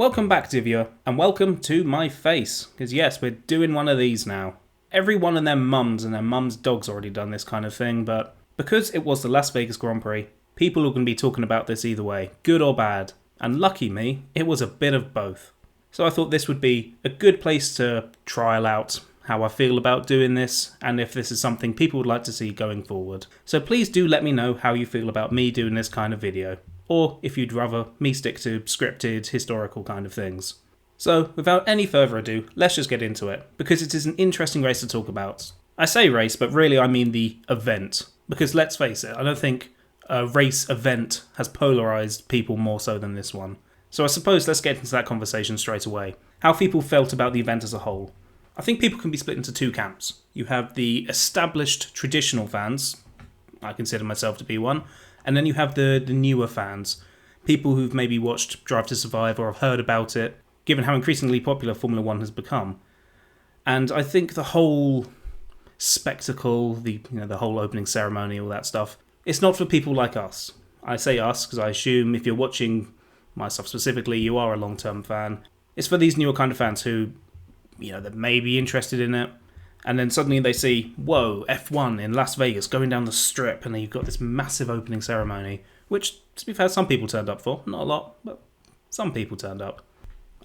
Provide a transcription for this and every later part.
Welcome back, Divya, and welcome to my face, because yes, we're doing one of these now. Everyone and their mums and their mums' dogs already done this kind of thing, but because it was the Las Vegas Grand Prix, people are going to be talking about this either way, good or bad, and lucky me, it was a bit of both. So I thought this would be a good place to trial out how I feel about doing this, and if this is something people would like to see going forward. So please do let me know how you feel about me doing this kind of video, or if you'd rather me stick to scripted, historical kind of things. So without any further ado, let's just get into it, because it is an interesting race to talk about. I say race, but really I mean the event, because let's face it, I don't think a race event has polarised people more so than this one. So I suppose let's get into that conversation straight away. How people felt about the event as a whole. I think people can be split into two camps. You have the established traditional fans, I consider myself to be one, and then you have the newer fans, people who've maybe watched Drive to Survive or have heard about it, given how increasingly popular Formula 1 has become. And I think the whole spectacle, the whole opening ceremony, all that stuff, it's not for people like us. I say us because I assume if you're watching my stuff specifically, you are a long-term fan. It's for these newer kind of fans who, that may be interested in it, and then suddenly they see, whoa, F1 in Las Vegas going down the strip, and then you've got this massive opening ceremony, which, to be fair, some people turned up for. Not a lot, but some people turned up.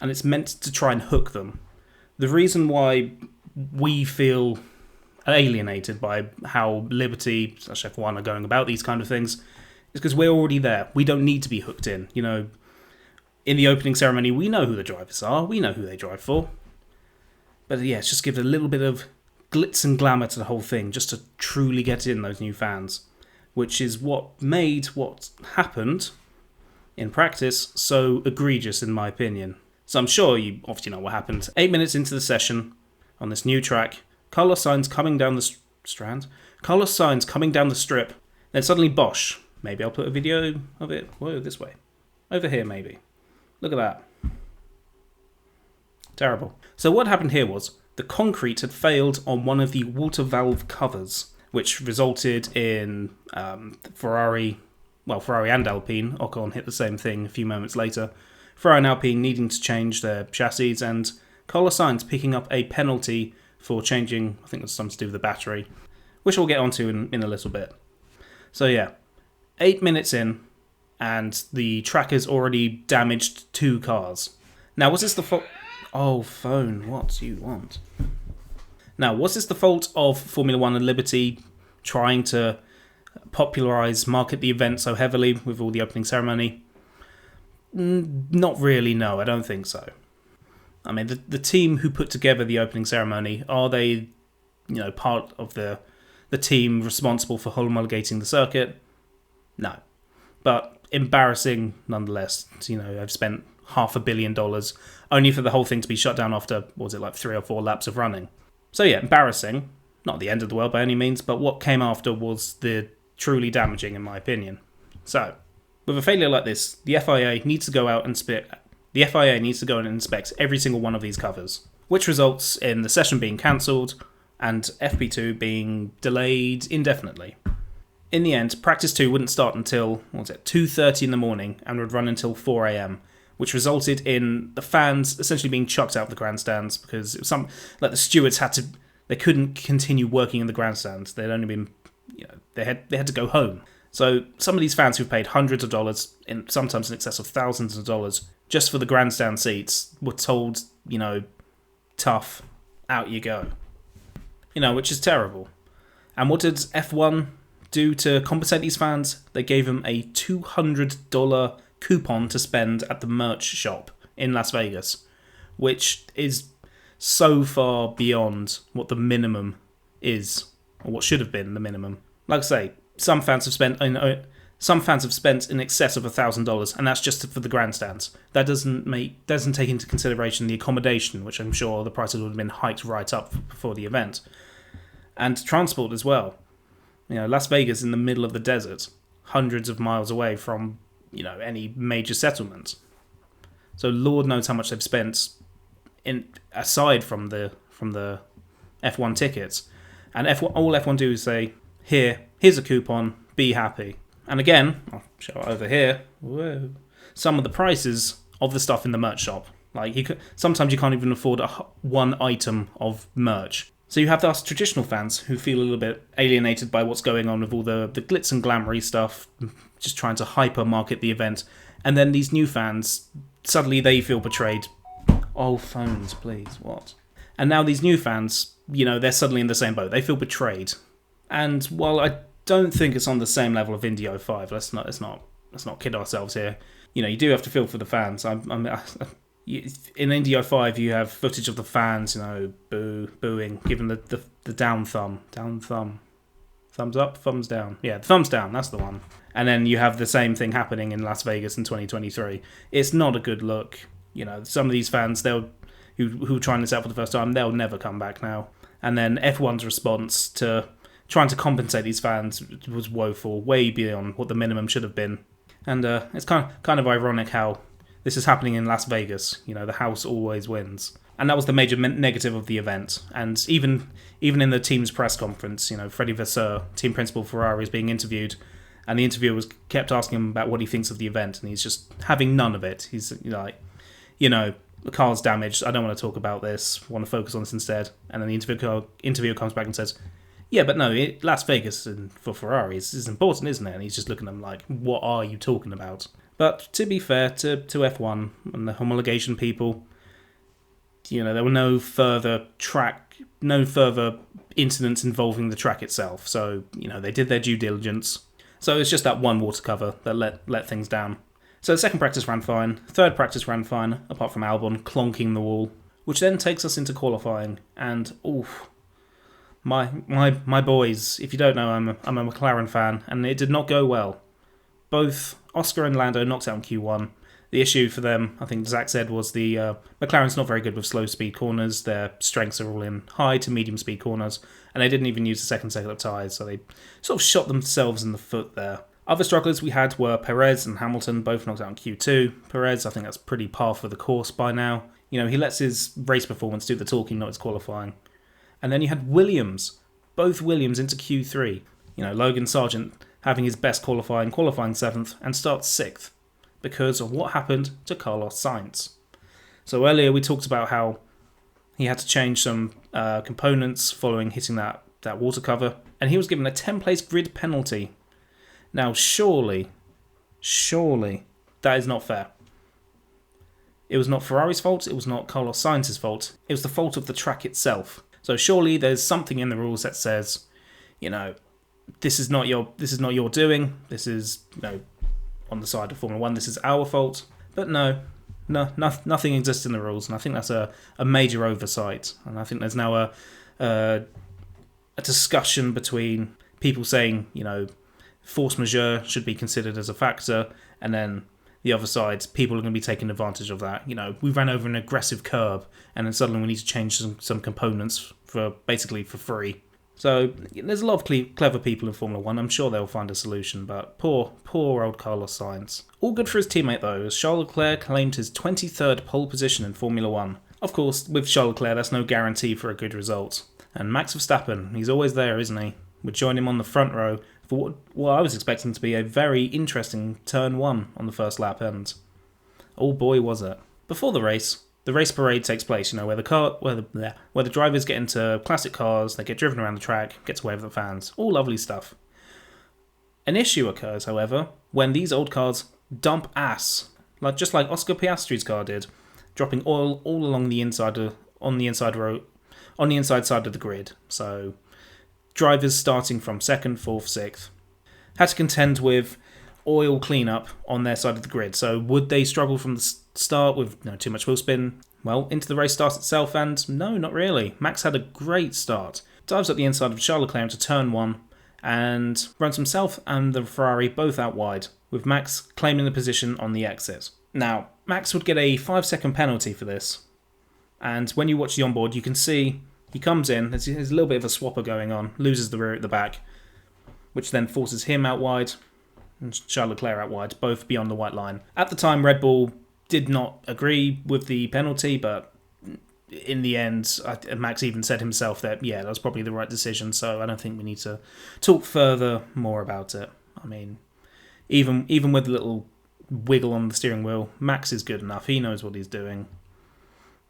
And it's meant to try and hook them. The reason why we feel alienated by how Liberty / F1 are going about these kind of things is because we're already there. We don't need to be hooked in. In the opening ceremony, we know who the drivers are. We know who they drive for. But yeah, it's just give a little bit of glitz and glamour to the whole thing, just to truly get in those new fans, which is what made what happened in practice so egregious, in my opinion. So I'm sure you obviously know what happened. 8 minutes into the session, on this new track, Carlos Sainz coming down the Carlos Sainz coming down the strip, then suddenly Bosch. Maybe I'll put a video of it. Whoa, this way. Over here, maybe. Look at that. Terrible. So what happened here was, the concrete had failed on one of the water valve covers, which resulted in Ferrari and Alpine, Ocon hit the same thing a few moments later, Ferrari and Alpine needing to change their chassis, and Carlos Sainz picking up a penalty for changing, I think it's something to do with the battery, which we'll get onto in a little bit. So yeah, 8 minutes in, and the track has already damaged 2 cars. Now, was this the fault... Oh, phone, what do you want? Now, was this the fault of Formula 1 and Liberty trying to market the event so heavily with all the opening ceremony? Not really, no, I don't think so. I mean, the team who put together the opening ceremony, are they, part of the team responsible for homologating the circuit? No. But embarrassing nonetheless. I've spent $500 million only for the whole thing to be shut down after, 3 or 4 laps of running. So yeah, embarrassing. Not the end of the world by any means, but what came after was the truly damaging, in my opinion. So, with a failure like this, the FIA needs to go and inspect every single one of these covers, which results in the session being cancelled and FP2 being delayed indefinitely. In the end, Practice 2 wouldn't start until 2:30 in the morning and would run until 4 a.m, which resulted in the fans essentially being chucked out of the grandstands because it was the stewards they couldn't continue working in the grandstands. They'd only been, they had to go home. So some of these fans who've paid hundreds of dollars, sometimes in excess of thousands of dollars, just for the grandstand seats, were told, tough, out you go. Which is terrible. And what did F1 do to compensate these fans? They gave them a $200 coupon to spend at the merch shop in Las Vegas, which is so far beyond what the minimum is, or what should have been the minimum. Like I say, some fans have spent in excess of $1,000, and that's just for the grandstands. That doesn't take into consideration the accommodation, which I'm sure the prices would have been hiked right up before the event, and transport as well. Las Vegas in the middle of the desert, hundreds of miles away from any major settlement. So Lord knows how much they've spent aside from the F1 tickets. And all F1 do is say, here's a coupon, be happy. And again, I'll show it over here. Whoa. Some of the prices of the stuff in the merch shop. Like sometimes you can't even afford one item of merch. So you have us traditional fans who feel a little bit alienated by what's going on with all the glitz and glamoury stuff, just trying to hyper market the event. And then these new fans, suddenly they feel betrayed. Oh, phones, please, what? And now these new fans, they're suddenly in the same boat. They feel betrayed. And while I don't think it's on the same level of Indy 05, let's not kid ourselves here. You do have to feel for the fans. In Indy 05, you have footage of the fans, booing, giving the down thumb. Down thumb. Thumbs up, thumbs down. Yeah, thumbs down, that's the one. And then you have the same thing happening in Las Vegas in 2023. It's not a good look. Some of these fans, who are trying this out for the first time, they'll never come back now. And then F1's response to trying to compensate these fans was woeful, way beyond what the minimum should have been. And it's kind of ironic how this is happening in Las Vegas. The house always wins. And that was the major negative of the event. And even in the team's press conference, Freddie Vasseur, team principal Ferrari, is being interviewed, and the interviewer kept asking him about what he thinks of the event, and he's just having none of it. He's like, the car's damaged, I don't want to talk about this, I want to focus on this instead. And then the interviewer comes back and says, yeah, but no, Las Vegas and for Ferrari is important, isn't it? And he's just looking at them like, what are you talking about? But to be fair to F1 and the homologation people, there were no further incidents involving the track itself. So, they did their due diligence. So it's just that one water cover that let things down. So the second practice ran fine, third practice ran fine, apart from Albon clonking the wall, which then takes us into qualifying. And my boys, if you don't know, I'm a McLaren fan, and it did not go well. Both Oscar and Lando knocked out in Q1. The issue for them, I think Zach said, was the McLaren's not very good with slow speed corners. Their strengths are all in high to medium speed corners, and they didn't even use the second set of tyres, so they sort of shot themselves in the foot there. Other strugglers we had were Perez and Hamilton, both knocked out in Q2. Perez, I think that's pretty par for the course by now. He lets his race performance do the talking, not his qualifying. And then you had Williams, both Williams into Q3. Logan Sargent having his best qualifying 7th, and starts 6th, because of what happened to Carlos Sainz. So earlier we talked about how he had to change some components following hitting that water cover, and he was given a 10-place grid penalty. Now surely, that is not fair. It was not Ferrari's fault, it was not Carlos Sainz's fault, it was the fault of the track itself. So surely there's something in the rules that says, this is not your doing, this is, on the side of Formula 1, this is our fault. But no, nothing exists in the rules, and I think that's a major oversight. And I think there's now a discussion between people saying, force majeure should be considered as a factor, and then the other side, people are going to be taking advantage of that. We ran over an aggressive curb, and then suddenly we need to change some components for free. So there's a lot of clever people in Formula 1. I'm sure they'll find a solution, but poor old Carlos Sainz. All good for his teammate though, as Charles Leclerc claimed his 23rd pole position in Formula 1. Of course, with Charles Leclerc, that's no guarantee for a good result. And Max Verstappen, he's always there, isn't he? Would join him on the front row for what I was expecting to be a very interesting turn 1 on the first lap, and oh boy was it. Before the race parade takes place, where the drivers get into classic cars, they get driven around the track, get to wave at the fans. All lovely stuff. An issue occurs, however, when these old cars dump ass, just like Oscar Piastri's car did, dropping oil all along the inside on the inside side of the grid. So drivers starting from 2nd, 4th, 6th had to contend with oil cleanup on their side of the grid. So would they struggle from the start with too much wheel spin? Well, into the race start itself, and no, not really. Max had a great start. Dives up the inside of Charles Leclerc into turn 1 and runs himself and the Ferrari both out wide, with Max claiming the position on the exit. Now, Max would get a 5-second penalty for this, and when you watch the onboard, you can see he comes in, there's a little bit of a swapper going on, loses the rear at the back, which then forces him out wide and Charles Leclerc out wide, both beyond the white line. At the time, Red Bull did not agree with the penalty, but in the end, Max even said himself that, that was probably the right decision, so I don't think we need to talk further more about it. I mean, even with the little wiggle on the steering wheel. Max is good enough. He knows what he's doing.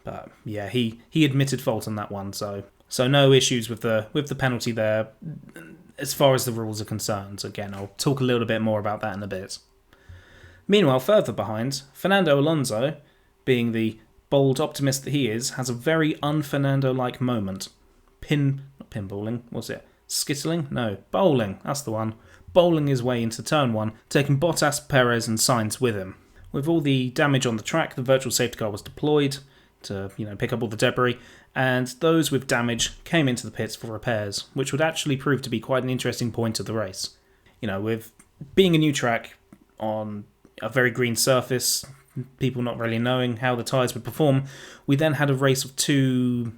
But yeah, he admitted fault on that one, so no issues with the penalty there as far as the rules are concerned. Again, I'll talk a little bit more about that in a bit. Meanwhile, further behind, Fernando Alonso, being the bold optimist that he is, has a very un-Fernando-like moment. Not pinballing, what's it? Skittling? No, bowling, that's the one. Bowling his way into turn 1, taking Bottas, Perez and Sainz with him. With all the damage on the track, the virtual safety car was deployed to pick up all the debris, and those with damage came into the pits for repairs, which would actually prove to be quite an interesting point of the race. With being a new track on a very green surface, people not really knowing how the tyres would perform, we then had a race of two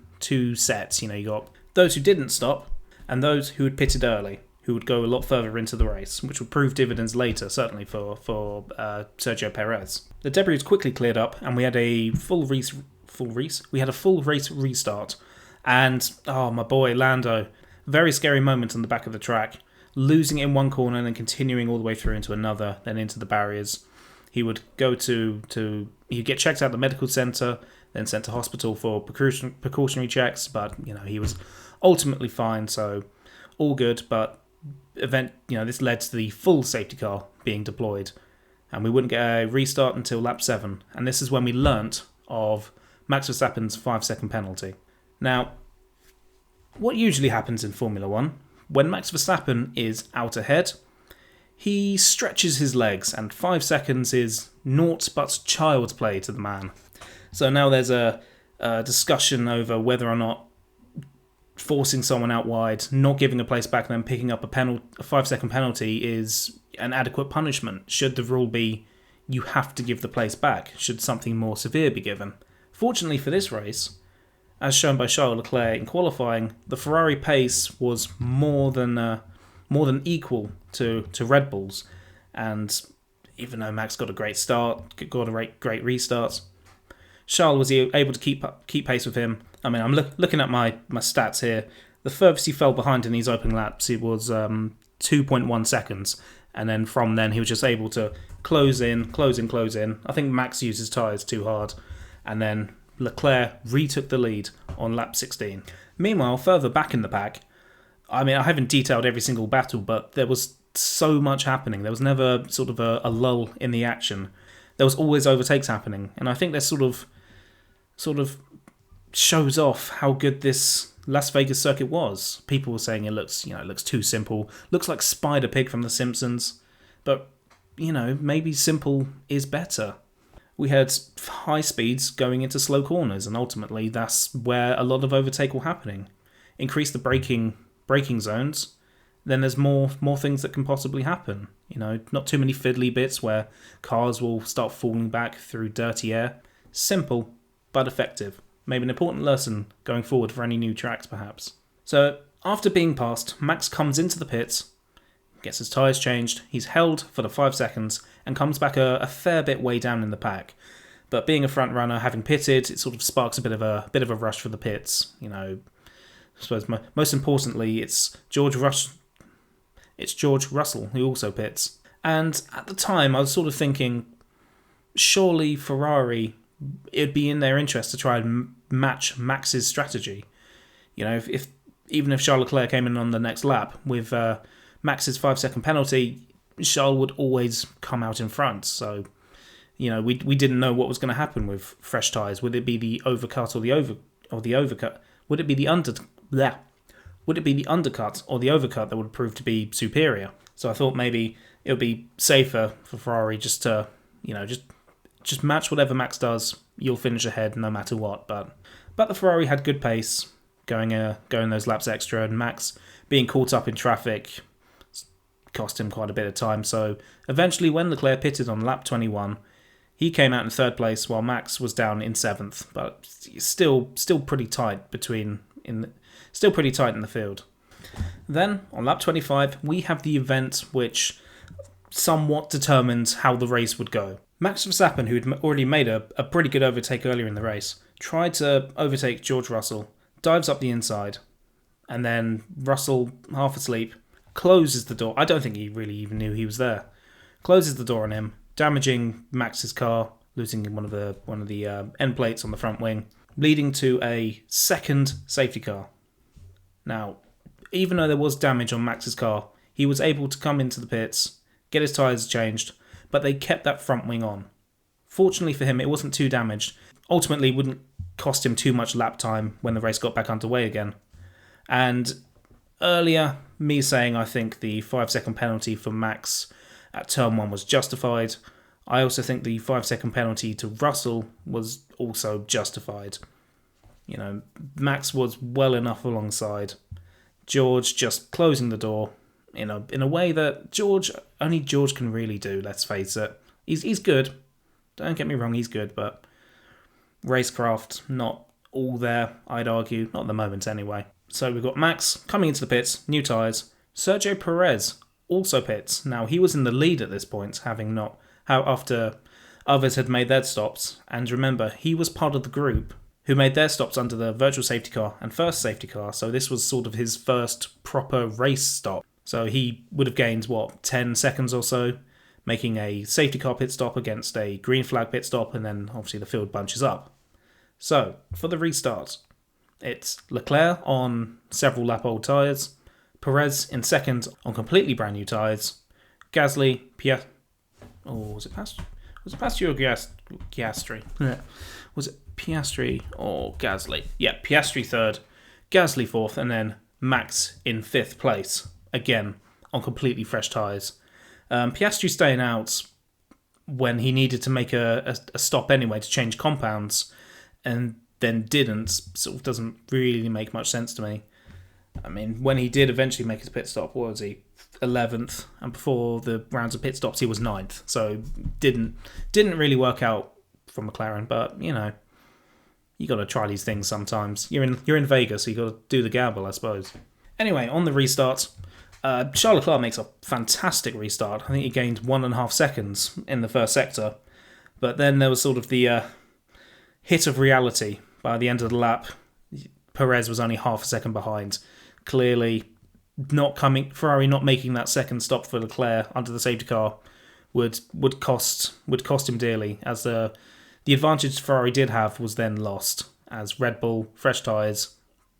sets. You got those who didn't stop and those who had pitted early, who would go a lot further into the race, which would prove dividends later, certainly for Sergio Perez. The debris was quickly cleared up, and we had a full race restart. And my boy Lando, very scary moment on the back of the track, losing it in one corner and then continuing all the way through into another, then into the barriers. He would go he'd get checked out at the medical centre, then sent to hospital for precautionary checks, but he was ultimately fine, so all good. But this led to the full safety car being deployed, and we wouldn't get a restart until lap 7, and this is when we learnt of Max Verstappen's 5-second penalty. Now, what usually happens in Formula 1, when Max Verstappen is out ahead, he stretches his legs, and 5 seconds is naught but child's play to the man. So now there's a discussion over whether or not forcing someone out wide, not giving a place back, and then picking up a 5-second penalty is an adequate punishment. Should the rule be you have to give the place back? Should something more severe be given? Fortunately for this race, as shown by Charles Leclerc in qualifying, the Ferrari pace was more than equal to Red Bull's, and even though Max got a great start, got a great restart, Charles was able to keep pace with him. I mean, I'm looking at my stats here. The furthest he fell behind in these opening laps, it was 2.1 seconds, and then from then he was just able to close in. I think Max used his tyres too hard, and then Leclerc retook the lead on lap 16. Meanwhile, further back in the pack, I mean, I haven't detailed every single battle, but there was so much happening. There was never sort of a lull in the action. There was always overtakes happening, and I think that sort of shows off how good this Las Vegas circuit was. People were saying it looks too simple, looks like Spider Pig from The Simpsons, but maybe simple is better. We had high speeds going into slow corners, and ultimately that's where a lot of overtake will happening. Increase the braking zones, then there's more things that can possibly happen. Not too many fiddly bits where cars will start falling back through dirty air. Simple, but effective. Maybe an important lesson going forward for any new tracks, perhaps. So, after being passed, Max comes into the pits, gets his tyres changed, he's held for the 5 seconds, and comes back a fair bit way down in the pack. But being a front runner, having pitted, it sort of sparks a bit of a rush for the pits. I suppose most importantly, it's George Russell who also pits. And at the time, I was sort of thinking, surely Ferrari, it'd be in their interest to try and match Max's strategy. Even if Charles Leclerc came in on the next lap with Max's 5-second penalty, Charles would always come out in front. So, we didn't know what was going to happen with fresh tyres. Would it be the overcut or the overcut? Would it be the undercut or the overcut that would prove to be superior? So I thought maybe it would be safer for Ferrari just to, just match whatever Max does. You'll finish ahead no matter what. But the Ferrari had good pace going those laps extra, and Max being caught up in traffic cost him quite a bit of time. So eventually, when Leclerc pitted on lap 21, he came out in 3rd place while Max was down in 7th, but still pretty tight in the field. Then on lap 25, we have the event which somewhat determined how the race would go. Max Verstappen, who had already made a pretty good overtake earlier in the race, tried to overtake George Russell, dives up the inside, and then Russell, half asleep, closes the door. I don't think he really even knew he was there. Closes the door on him, damaging Max's car, losing one of the end plates on the front wing, leading to a second safety car. Now, even though there was damage on Max's car, he was able to come into the pits, get his tyres changed, but they kept that front wing on. Fortunately for him, it wasn't too damaged. Ultimately, wouldn't cost him too much lap time when the race got back underway again. And earlier, me saying I think the 5-second penalty for Max at turn 1 was justified. I also think the 5-second penalty to Russell was also justified. You know, Max was well enough alongside. George just closing the door in a way that only George can really do, let's face it. He's good. Don't get me wrong, he's good, but racecraft, not all there, I'd argue. Not at the moment, anyway. So we've got Max coming into the pits, new tyres. Sergio Perez also pits. Now, he was in the lead at this point, after others had made their stops. And remember, he was part of the group who made their stops under the virtual safety car and first safety car. So this was sort of his first proper race stop. So he would have gained, 10 seconds or so, making a safety car pit stop against a green flag pit stop, and then obviously the field bunches up. So, for the restart, it's Leclerc on several lap old tyres, Perez in second on completely brand new tyres, Gasly, was it Piastri or Piastri? Yeah. Was it Piastri or Gasly? Yeah, Piastri third, Gasly fourth, and then Max in fifth place, again on completely fresh tyres. Piastri staying out when he needed to make a stop anyway to change compounds, and then didn't, sort of doesn't really make much sense to me. I mean, when he did eventually make his pit stop, what was he? 11th, and before the rounds of pit stops he was 9th, so didn't really work out for McLaren, but you know, you got to try these things sometimes. You're in Vegas, so you got to do the gamble, I suppose. Anyway, on the restart, Charles Leclerc makes a fantastic restart. I think he gained 1.5 seconds in the first sector, but then there was sort of the hit of reality. By the end of the lap, Perez was only half a second behind. Clearly, Ferrari not making that second stop for Leclerc under the safety car would cost him dearly, as the advantage Ferrari did have was then lost, as Red Bull, fresh tyres,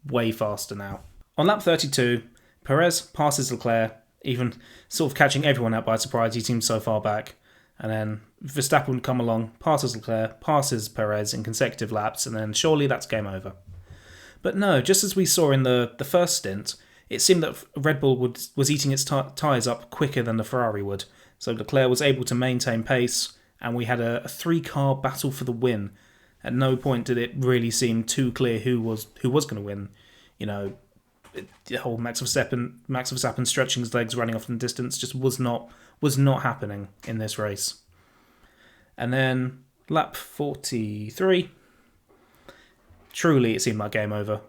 way faster now. On lap 32, Perez passes Leclerc, even sort of catching everyone out by surprise. He seems so far back. And then Verstappen would come along, passes Leclerc, passes Perez in consecutive laps, and then surely that's game over. But no, just as we saw in the first stint, it seemed that Red Bull was eating its tyres up quicker than the Ferrari would. So Leclerc was able to maintain pace, and we had a 3-car battle for the win. At no point did it really seem too clear who was going to win. You know, the whole Max Verstappen stretching his legs, running off in the distance, just was not happening in this race. And then lap 43, truly it seemed like game over.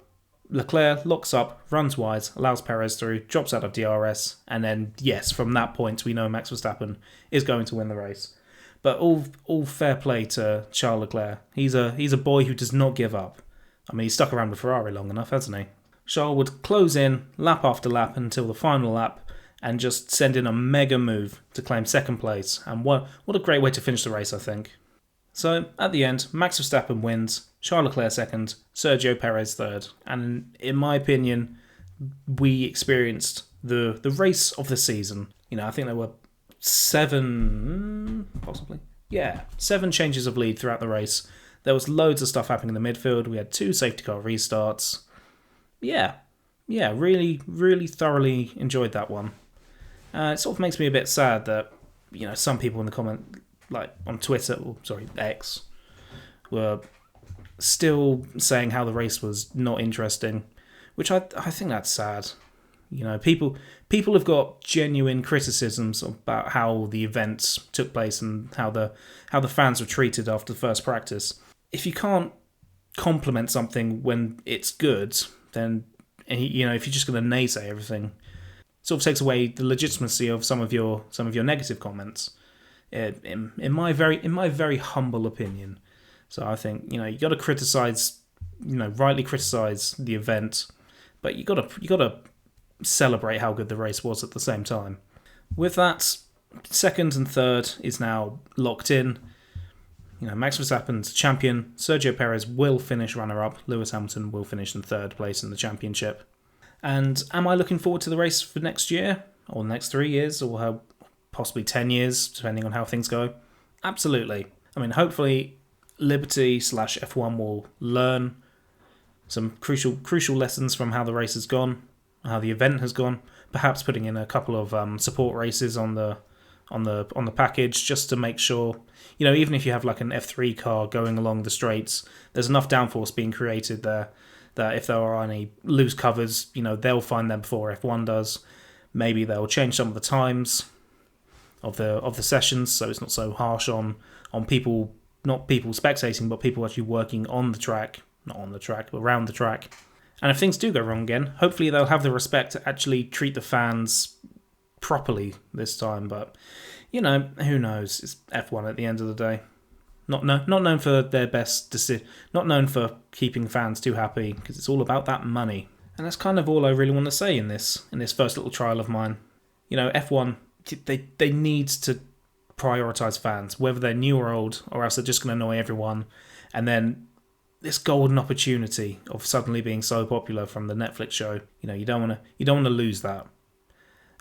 Leclerc locks up, runs wide, allows Perez through, drops out of DRS, and then yes, from that point we know Max Verstappen is going to win the race. But all fair play to Charles Leclerc. He's a boy who does not give up. I mean, he's stuck around with Ferrari long enough, hasn't he? Charles would close in lap after lap until the final lap and just send in a mega move to claim second place. And what a great way to finish the race, I think. So, at the end, Max Verstappen wins, Charles Leclerc second, Sergio Perez third. And in my opinion, we experienced the race of the season. You know, I think there were 7 changes of lead throughout the race. There was loads of stuff happening in the midfield. We had 2 safety car restarts. Yeah, really, really thoroughly enjoyed that one. It sort of makes me a bit sad that, you know, some people in the comment, like on Twitter, X, were still saying how the race was not interesting, which I think that's sad. You know, people have got genuine criticisms about how the events took place and how the fans were treated after the first practice. If you can't compliment something when it's good, then, you know, if you're just going to naysay everything, it sort of takes away the legitimacy of some of your negative comments. In my very humble opinion. So I think, you know, you got to criticize, you know, rightly criticize the event, but you got to celebrate how good the race was at the same time. With that, second and third is now locked in. Max Verstappen's champion. Sergio Perez will finish runner-up. Lewis Hamilton will finish in third place in the championship. And am I looking forward to the race for next year? Or next 3 years? Or possibly 10 years, depending on how things go? Absolutely. I mean, hopefully Liberty/F1 will learn some crucial lessons from how the race has gone, how the event has gone. Perhaps putting in a couple of support races on the package, just to make sure, even if you have like an F3 car going along the straights, there's enough downforce being created there that if there are any loose covers, they'll find them before F1 does. Maybe they'll change some of the times of the sessions, so it's not so harsh on people, not people spectating, but people actually working on the track, not on the track, but around the track. And if things do go wrong again, hopefully they'll have the respect to actually treat the fans properly this time. But who knows? It's F1 at the end of the day. Not known for their best decision, not known for keeping fans too happy, because it's all about that money. And that's kind of all I really want to say in this first little trial of mine. F1, they need to prioritise fans, whether they're new or old, or else they're just going to annoy everyone. And then this golden opportunity of suddenly being so popular from the Netflix show, you don't want to lose that.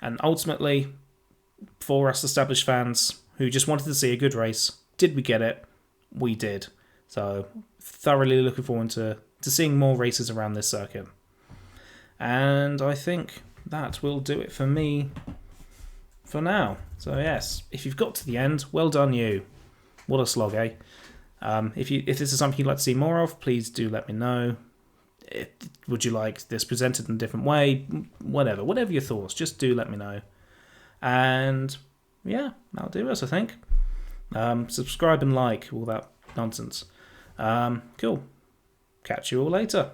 And ultimately, for us established fans who just wanted to see a good race, did we get it? We did. So thoroughly looking forward to seeing more races around this circuit. And I think that will do it for me for now. So yes, if you've got to the end, well done you. What a slog, eh? If this is something you'd like to see more of, please do let me know. Would you like this presented in a different way? Whatever your thoughts, just do let me know. And yeah, that'll do us, I think. Subscribe and like, all that nonsense. Cool. Catch you all later.